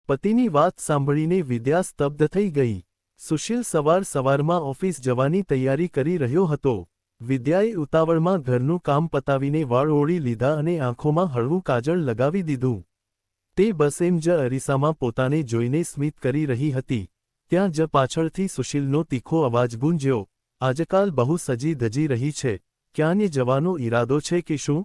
પતિની વાત સાંભળીને વિદ્યા સ્તબ્ધ થઈ ગઈ। સુશીલ સવારમાં ઓફિસ જવાની તૈયારી કરી રહ્યો હતો। વિદ્યાએ ઉતાવળમાં ઘરનું કામ પતાવીને વાળ ઓળી લીધા અને આંખોમાં હળવું કાજળ લગાવી દીધું। તે બસ એમ જ અરીસામાં પોતાને જોઈને સ્મિત કરી રહી હતી। ત્યાં જ પાછળથી સુશીલનો તીખો અવાજ ગુંજ્યો, આજકાલ બહુ સજી ધજી રહી છે, ક્યાંય જવાનો ઈરાદો છે કે શું?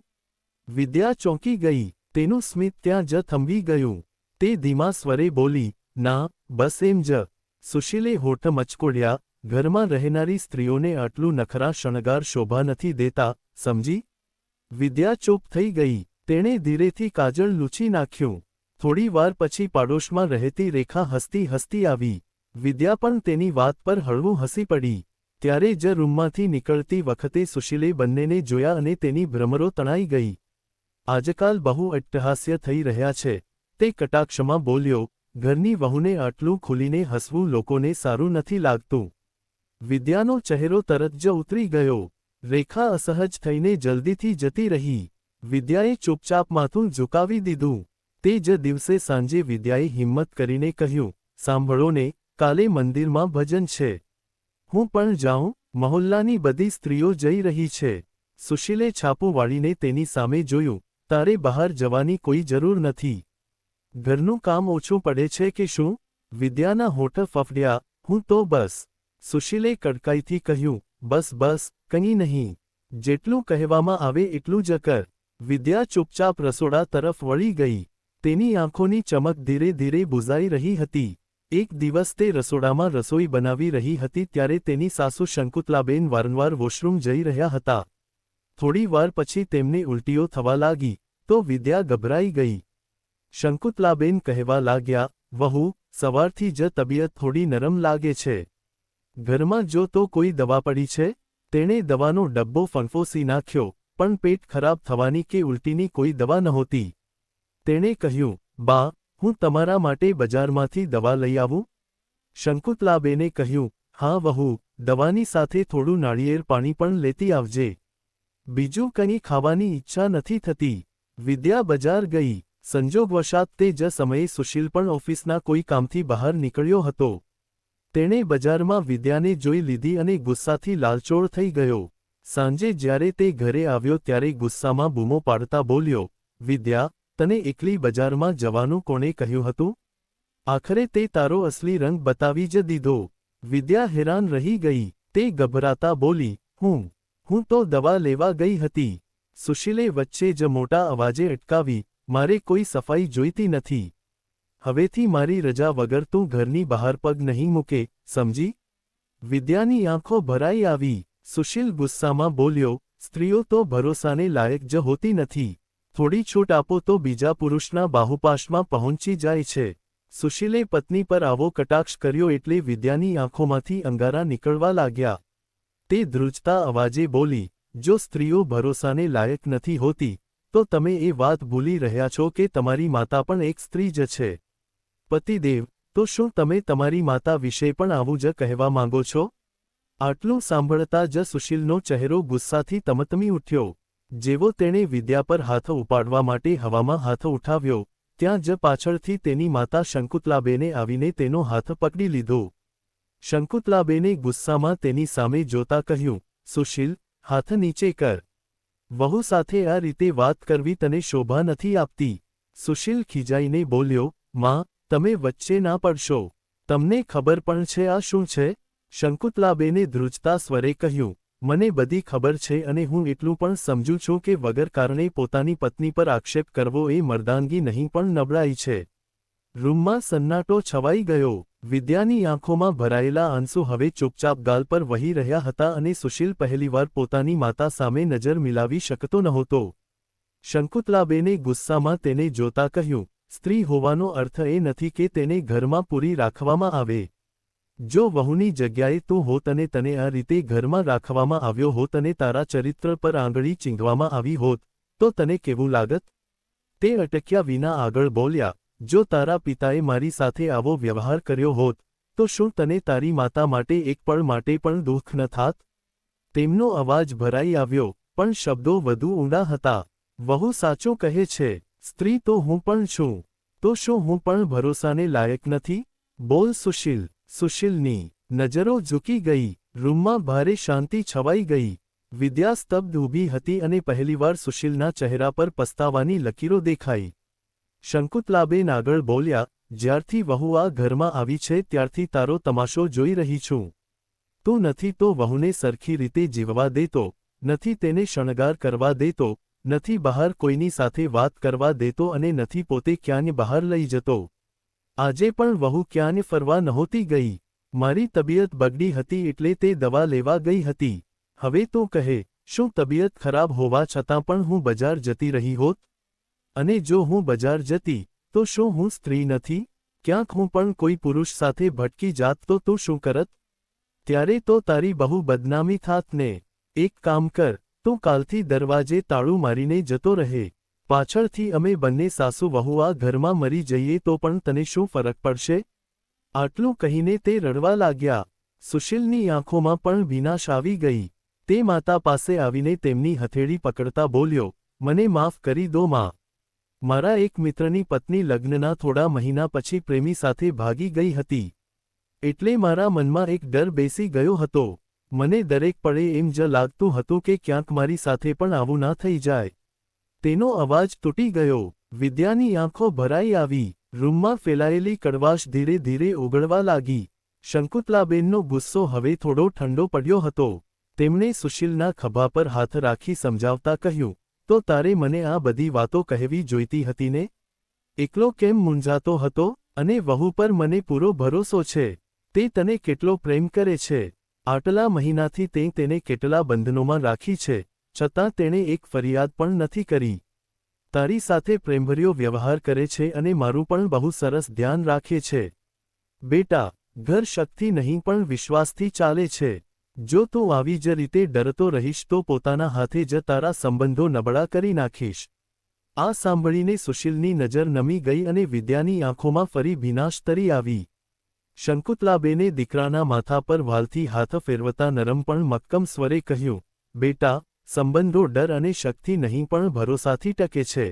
વિદ્યા ચોંકી ગઈ, તેનું સ્મિત ત્યાં જ થંભી ગયું। તે ધીમા સ્વરે બોલી, ના, બસ એમ જ। સુશીલે હોઠ મચકોડ્યા, ઘરમાં રહેનારી સ્ત્રીઓને આટલું નખરા શણગાર શોભા નથી દેતા, સમજી? વિદ્યા ચૂપ થઈ ગઈ, તેણે ધીરેથી કાજળ લૂછી નાખ્યું। થોડી વાર પછી પાડોશમાં રહેતી રેખા હસતી હસતી આવી। વિદ્યા પણ તેની વાત પર હળવું હસી પડી। ત્યારે જ રૂમમાંથી નીકળતી વખતે સુશીલે બંનેને જોયા અને તેની ભ્રમરો તણાઈ ગઈ। આજકાલ બહુ અટ્ટહાસ્ય થઈ રહ્યા છે, તે કટાક્ષમાં બોલ્યો, ઘરની વહુને આટલું ખુલીને હસવું લોકોને સારું નથી લાગતું। વિદ્યાનો ચહેરો તરત જ ઉતરી ગયો। રેખા અસહજ થઈને જલ્દીથી જતી રહી। વિદ્યાએ ચૂપચાપ માથું ઝુકાવી દીધું। તે જ દિવસે સાંજે વિદ્યાએ હિંમત કરીને કહ્યું, સાંભળો ને, કાલે મંદિરમાં ભજન છે, હું પણ જાઉં? મહોલ્લાની બધી સ્ત્રીઓ જઈ રહી છે। સુશીલે છાપું વાળીને તેની સામે જોયું, તારે બહાર જવાની કોઈ જરૂર નથી। ઘરનું કામ ઓછું પડે છે કે શું? વિદ્યાના હોઠ ફફડ્યા, હું તો બસ। સુશીલે કડકાઈથી કહ્યું, બસ બસ, કંઈ નહીં, જેટલું કહેવામાં આવે એટલું જ કર। વિદ્યા ચૂપચાપ રસોડા તરફ વળી ગઈ। તેની આંખોની ચમક ધીરે ધીરે બુઝાઈ રહી હતી। એક દિવસ તે રસોડામાં રસોઈ બનાવી રહી હતી ત્યારે તેની સાસુ શંકુતલાબેન વારંવાર વોશરૂમ જઈ રહ્યા હતા। થોડી વાર પછી તેમને ઉલટીઓ થવા લાગી, તો વિદ્યા ગભરાઈ ગઈ। શંકુતલાબેન કહેવા લાગ્યા, વહુ, સવારથી જ તબિયત થોડી નરમ લાગે છે, ઘરમાં જો તો કોઈ દવા પડી છે? તેણે દવાનો ડબ્બો ફંફોસી નાખ્યો, પણ પેટ ખરાબ થવાની કે ઉલટીની કોઈ દવા નહોતી। તેણે કહ્યું, બા, હું તમારા માટે બજારમાંથી દવા લઈ આવું? શંકુતલાબેને કહ્યું, હા વહુ, દવાની સાથે થોડું નાળિયેર પાણી પણ લેતી આવજે, બીજું કંઈ ખાવાની ઈચ્છા નથી થતી। વિદ્યા બજાર ગઈ। સંજોગવશાત તે જ સમયે સુશીલ પણ ઓફિસના કોઈ કામથી બહાર નીકળ્યો હતો। તેણે બજારમાં વિદ્યાને જોઈ લીધી અને ગુસ્સાથી લાલચોળ થઈ ગયો। સાંજે જ્યારે તે ઘરે આવ્યો ત્યારે ગુસ્સામાં બૂમો પાડતા બોલ્યો, વિદ્યા, તને એકલી બજારમાં જવાનું કોણે કહ્યું હતું? આખરે તે તારો અસલી રંગ બતાવી જ દીધો। વિદ્યા હેરાન રહી ગઈ। તે ગભરાતા બોલી, હું તો દવા લેવા ગઈ હતી। સુશીલે વચ્ચે જ મોટા અવાજે અટકાવી, મારે કોઈ સફાઈ જોઈતી નથી। હવેથી મારી રજા વગર તું ઘરની બહાર પગ નહીં મૂકે, સમજી? વિદ્યાની આંખો ભરાઈ આવી। સુશીલ ગુસ્સામાં બોલ્યો, સ્ત્રીઓ તો ભરોસાને લાયક જ હોતી નથી, થોડી છૂટ આપો તો બીજા પુરુષના બાહુપાશમાં પહોંચી જાય છે। સુશીલે પત્ની પર આવો કટાક્ષ કર્યો એટલે વિદ્યાની આંખોમાંથી અંગારા નીકળવા લાગ્યા। તે ધ્રુજતા અવાજે બોલી, જો સ્ત્રીઓ ભરોસાને લાયક નથી હોતી, તો તમે એ વાત ભૂલી રહ્યા છો કે તમારી માતા પણ એક સ્ત્રી જ છે। પતિદેવ, તો શું તમે તમારી માતા વિશે પણ આવું જ કહેવા માંગો છો? આટલું સાંભળતા જ સુશીલનો ચહેરો ગુસ્સાથી તમતમી ઉઠ્યો। જેવો તેણે વિદ્યા પર હાથ ઉપાડવા માટે હવામાં હાથ ઉઠાવ્યો, ત્યાં જ પાછળથી તેની માતા શંકુતલાબેને આવીને તેનો હાથ પકડી લીધો। શંકુતલાબેને ગુસ્સામાં તેની સામે જોતા કહ્યું, સુશીલ, હાથ નીચે કર। વહુ સાથે આ રીતે વાત કરવી તને શોભા નથી આપતી। સુશીલ ખીજાઈને બોલ્યો, માં, તમે વચ્ચે ના પડશો, તમને ખબર પણ છે આ શું છે? શંકુતલાબેને ધ્રુજતા સ્વરે કહ્યું, મને બધી ખબર છે અને હું એટલું પણ સમજું છું કે વગર કારણે પોતાની પત્ની પર આક્ષેપ કરવો એ મર્દાનગી નહીં પણ નબળાઈ છે। રૂમમાં સન્નાટો છવાઈ ગયો। વિદ્યાની આંખોમાં ભરાયેલા આંસુ હવે ચૂપચાપ ગાલ પર વહી રહ્યા હતા અને સુશીલ પહેલીવાર પોતાની માતા સામે નજર મિલાવી શકતો નહોતો। શંકુતલાબેને ગુસ્સામાં તેને જોતા કહ્યું, સ્ત્રી હોવાનો અર્થ એ નથી કે તેને ઘરમાં પૂરી રાખવામાં આવે। જો વહુની જગ્યાએ તું હોત અને તને આ રીતે ઘરમાં રાખવામાં આવ્યો હોત અને તારા ચરિત્ર પર આંગળી ચીંધવામાં આવી હોત, તો તને કેવું લાગત? તે અટક્યા વિના આગળ બોલ્યા, જો તારા પિતાએ મારી સાથે આવો વ્યવહાર કર્યો હોત, તો શું તને તારી માતા માટે એક પળ માટે પણ દુઃખ ન થાત? તેમનો અવાજ ભરાઈ આવ્યો, પણ શબ્દો વધુ ઊંડા હતા। વહુ સાચું કહે છે, સ્ત્રી તો હું પણ છું, તો શું હું પણ ભરોસાને લાયક નથી? બોલ સુશીલ. સુશીલની નજરો ઝૂકી ગઈ. રૂમમાં ભારે શાંતિ છવાઈ ગઈ. વિદ્યા સ્તબ્ધ ઊભી હતી અને પહેલીવાર સુશીલના ચહેરા પર પસ્તાવાની લકીરો દેખાઈ. શંકુતલાબેન આગળ બોલ્યા, જ્યારથી વહુ આ ઘરમાં આવી છે ત્યારથી તારો તમાશો જોઈ રહી છું. તું નથી તો વહુને સરખી રીતે જીવવા દેતો, નથી તેને શણગાર કરવા દેતો, નથી બહાર કોઈની સાથે વાત કરવા દેતો અને નથી પોતે ક્યાંય બહાર લઈ જતો. આજે પણ વહુ ક્યાંય ફરવા નહોતી ગઈ. મારી તબિયત બગડી હતી એટલે તે દવા લેવા ગઈ હતી. હવે તું કહે, શું તબિયત ખરાબ હોવા છતાં પણ હું બજાર જતી રહી હોત? અને જો હું બજાર જતી, તો શું હું સ્ત્રી નથી? ક્યાંક હું પણ કોઈ પુરુષ સાથે ભટકી જાત તો તું શું કરત? ત્યારે તો તારી બહુ બદનામી થાત ને. એક કામ કર, તું કાલથી દરવાજે તાળું મારીને જતો રહે. પાછળથી અમે બંને સાસુ વહુ આ ઘરમાં મરી જઈએ તો પણ તને શું ફરક પડશે? આટલું કહીને તે રડવા લાગ્યા. સુશીલની આંખોમાં પણ ભીનાશ આવી ગઈ. તે માતા પાસે આવીને તેમની હથેળી પકડતા બોલ્યો, મને માફ કરી દો માં. મારા એક મિત્રની પત્ની લગ્નના થોડા મહિના પછી પ્રેમી સાથે ભાગી ગઈ હતી. એટલે મારા મનમાં એક ડર બેસી ગયો હતો. મને દરેક પળે એમ જ લાગતું હતું કે ક્યાંક મારી સાથે પણ આવું ના થઈ જાય. તેનો અવાજ તૂટી ગયો. વિદ્યાની આંખો ભરાઈ આવી. રૂમમાં ફેલાયેલી કડવાશ ધીરે ધીરે ઓગળવા લાગી. શંકુતલાબેનનો ગુસ્સો હવે થોડો ઠંડો પડ્યો હતો. તેમણે સુશીલના ખભા પર હાથ રાખી સમજાવતા કહ્યું, તો તારે મને આ બધી વાતો કહેવી જોઈતી હતી ને? એકલો કેમ મૂંઝાતો હતો? અને વહુ પર મને પૂરો ભરોસો છે. તે તને કેટલો પ્રેમ કરે છે. આટલા મહિનાથી તે તેને કેટલા બંધનોમાં રાખી છે, છતાં તેણે એક ફરિયાદ પણ નથી કરી. તારી સાથે પ્રેમભર્યો વ્યવહાર કરે છે અને મારું પણ બહુ સરસ ધ્યાન રાખે છે. બેટા, ઘર શક્તિ નહીં પણ વિશ્વાસથી ચાલે છે. જો તું આવી જ રીતે ડરતો રહીશ તો પોતાના હાથે જ તારા સંબંધો નબળા કરી નાખીશ. આ સાંભળીને સુશીલની નજર નમી ગઈ અને વિદ્યાની આંખોમાં ફરી ભીનાશ તરી આવી. શંકુતલાબેને દીકરાના માથા પર વાલથી હાથ ફેરવતા નરમ પણ મક્કમ સ્વરે કહ્યું, બેટા, સંબંધો ડર અને શક્તિ નહીં પણ ભરોસાથી ટકે છે.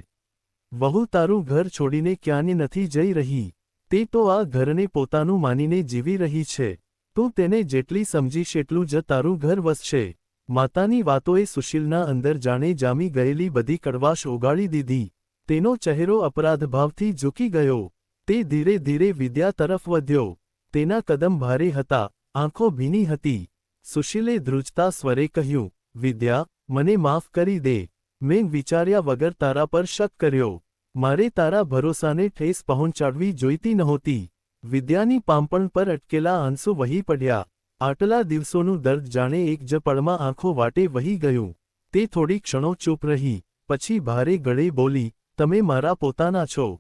વહુ તારું ઘર છોડીને ક્યાંય નથી જઈ રહી. તે તો આ ઘરને પોતાનું માનીને જીવી રહી છે. તું તેને જેટલી સમજીશ એટલું જ તારું ઘર વસશે. માતાની વાતોએ સુશીલના અંદર જાણે જામી ગયેલી બધી કડવાશ ઓગાળી દીધી. તેનો ચહેરો અપરાધભાવથી ઝૂકી ગયો. તે ધીરે ધીરે વિદ્યા તરફ વધ્યો. તેના કદમ ભારે હતા, આંખો ભીની હતી. સુશીલે ધ્રુજતા સ્વરે કહ્યું, વિદ્યા, મને માફ કરી દે. મેં વિચાર્યા વગર તારા પર શક કર્યો. મારે તારા ભરોસાને ઠેસ પહોંચાડવી જોઈતી નહોતી. વિદ્યાની પાંપણ પર અટકેલા આંસુ વહી પડ્યા. આટલા દિવસોનું દર્દ જાણે એક જ પળમાં આંખો વાટે વહી ગયું. તે થોડી ક્ષણો ચૂપ રહી, પછી ભારે ગળે બોલી, તમે મારા પોતાના છો.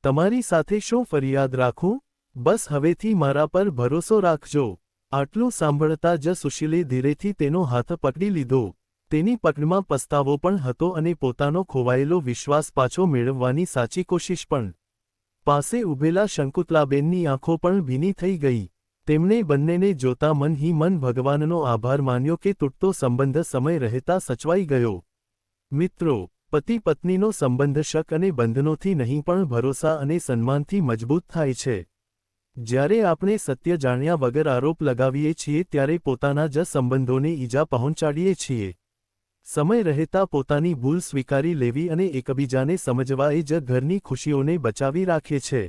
તમારી સાથે શું ફરિયાદ રાખું? બસ હવેથી મારા પર ભરોસો રાખજો. આટલું સાંભળતા જ સુશીલે ધીરેથી તેનો હાથ પકડી લીધો. તેની પકડમાં પસ્તાવો પણ હતો અને પોતાનો ખોવાયેલો વિશ્વાસ પાછો મેળવવાની સાચી કોશિશ પણ. પાસે ઊભેલા શંકુતલાબેનની આંખો પણ ભીની થઈ ગઈ. તેમણે બંનેને જોતા મન હી મન ભગવાનનો આભાર માન્યો કે તૂટતો સંબંધ સમય રહેતા સચવાઈ ગયો. મિત્રો, પતિ પત્નીનો સંબંધ શક અને બંધનોથી નહીં પણ ભરોસા અને સન્માનથી મજબૂત થાય છે. જ્યારે આપણે સત્ય જાણ્યા વગર આરોપ લગાવીએ છીએ ત્યારે પોતાના જ સંબંધોને ઈજા પહોંચાડીએ છીએ. સમય રહેતા પોતાની ભૂલ સ્વીકારી લેવી અને એકબીજાને સમજવા એ જ ઘરની ખુશીઓને બચાવી રાખે છે.